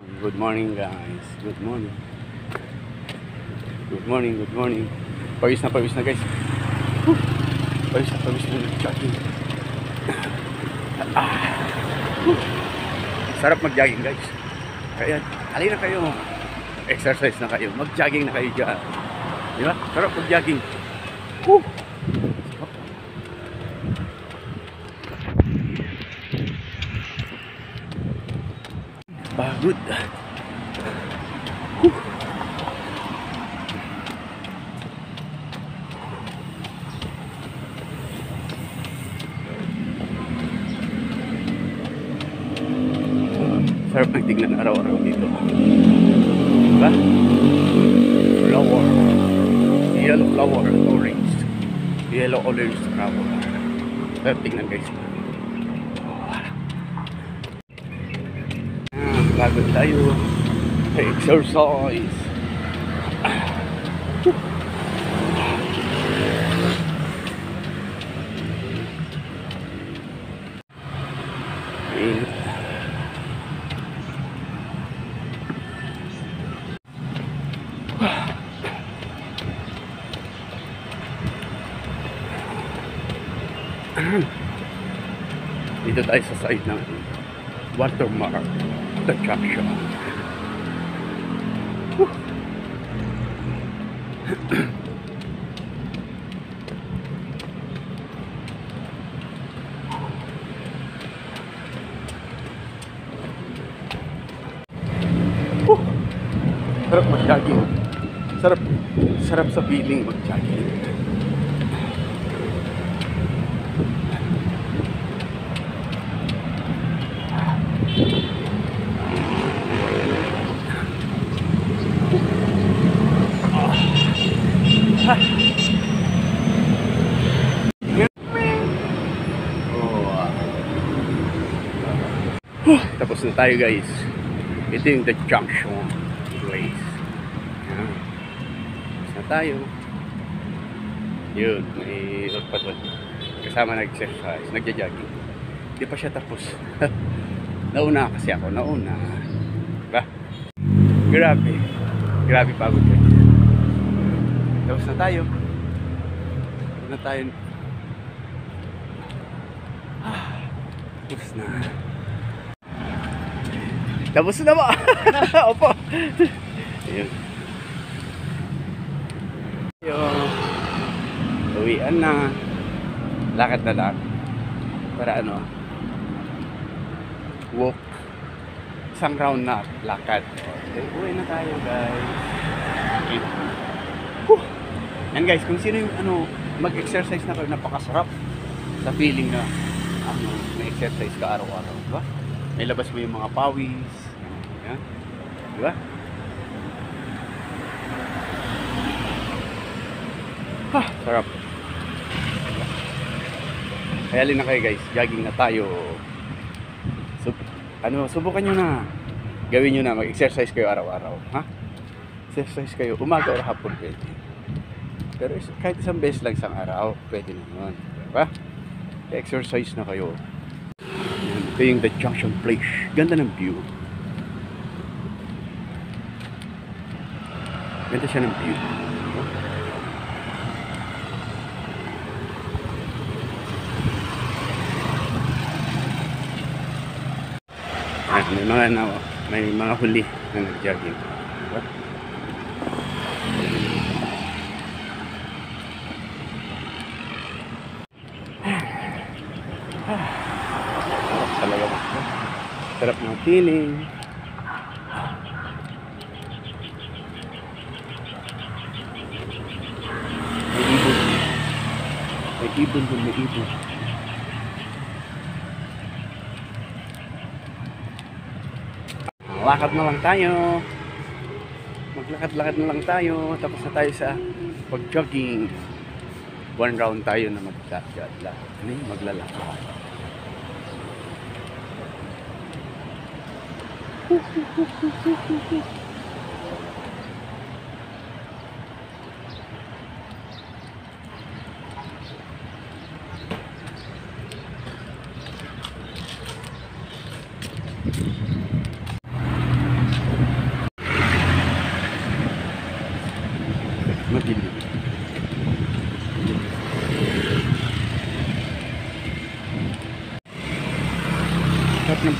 Good morning guys. Good morning. Good morning, good morning. Pawis na guys. Whew. Pawis na nag-jogging. Whew. Sarap mag-jogging guys. Kaya, halina kayo. Exercise na kayo. Mag-jogging na kayo dyan. Di ba? Sarap mag-jogging. Whew. Pagod. Sarap nagtignan araw-araw dito. Diba? Flower. Yellow flower. Orange. Yellow orange flower. Sarap tignan guys. Pagod tayo. Exercise. Dito tayo sa side ng Watermark Attraction. Sarap mag-jogging. Sarap sa feeling mag-jogging. Tapos na tayo guys. Ito yung the junction place. Tapos na tayo. Yun, may patwad. Kasama nag-exercise, nagja-jogging. Hindi pa siya tapos. Nauna kasi ako, nauna. Diba? Grabe pagod guys. Tapos na tayo. Tapos na. Tapos na ba? Opo. Ayun. Uwian na. Lakad na lang. Para ano? Walk. Isang round na lakad. Okay, uwi na tayo guys. And guys, kung sino yung mag-exercise na kayo, napakasarap sa feeling na may exercise ka araw-araw, diba? May labas mo yung mga pawis. Yan. Diba? Sarap. Kaya alin na kayo guys, jogging na tayo. Subukan nyo na. Gawin nyo na, mag-exercise kayo araw-araw. Ha? Exercise kayo, umaga o hapon pwede. Pero kahit isang beses lang isang araw, pwede naman. Diba? Exercise na kayo. Ito yung the junction place. Ganda ng view. Ganda siya ng view. May mga huli na nag-jogging. Diba? Talaga ba? Sarap ng feeling. May ibon. Lakad na lang tayo. Maglakad-lakad na lang tayo. Tapos na tayo sa pag-jogging. One round tayo na maglalakad.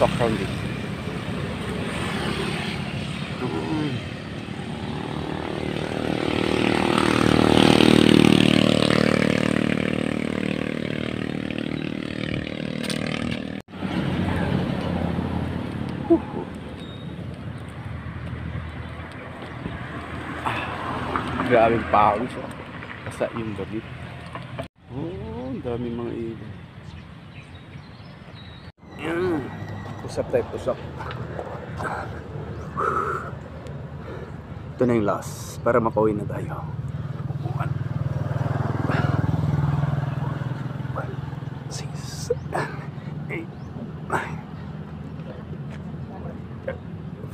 background din. Grabing pawis. Kasa yung gabi. Oh, daming mga ibon. Pusap tayo, pusap. Ito na yung last para makauwi na tayo. 6, 7, 8, 9,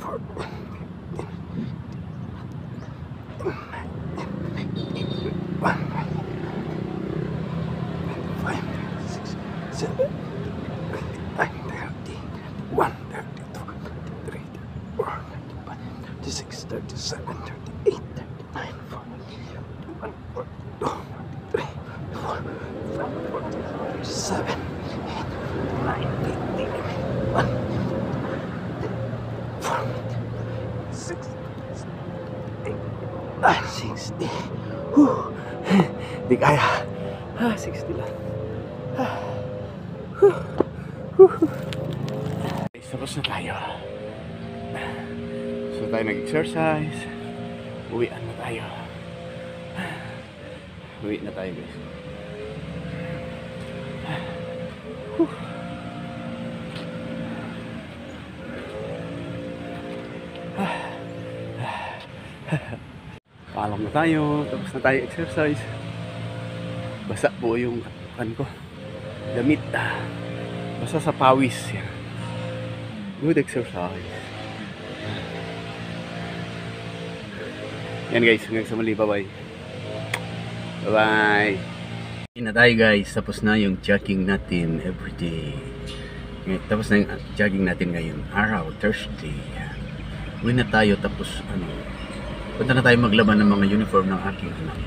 4, 60. Di kaya. 60 lang. Tapos na tayo. So tayo nag-exercise. Uwian na tayo. Uwi na tayo, guys. Paalam na tayo. Tapos na tayo exercise. Basa po yung ko. Damit. Basa sa pawis. Good exercise. Yan guys, hanggang sa muli. Bye-bye. Bye-bye. Yan na tayo guys. Tapos na yung jogging natin everyday. Tapos na yung jogging natin ngayon. Araw, Thursday. Uwi na tayo. Tapos punta na tayo maglaban ng mga uniform ng aking anak.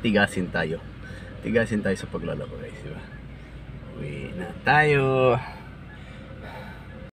Tigasin tayo. Tigasin tayo sa paglalaba guys. Diba? Uwi na tayo.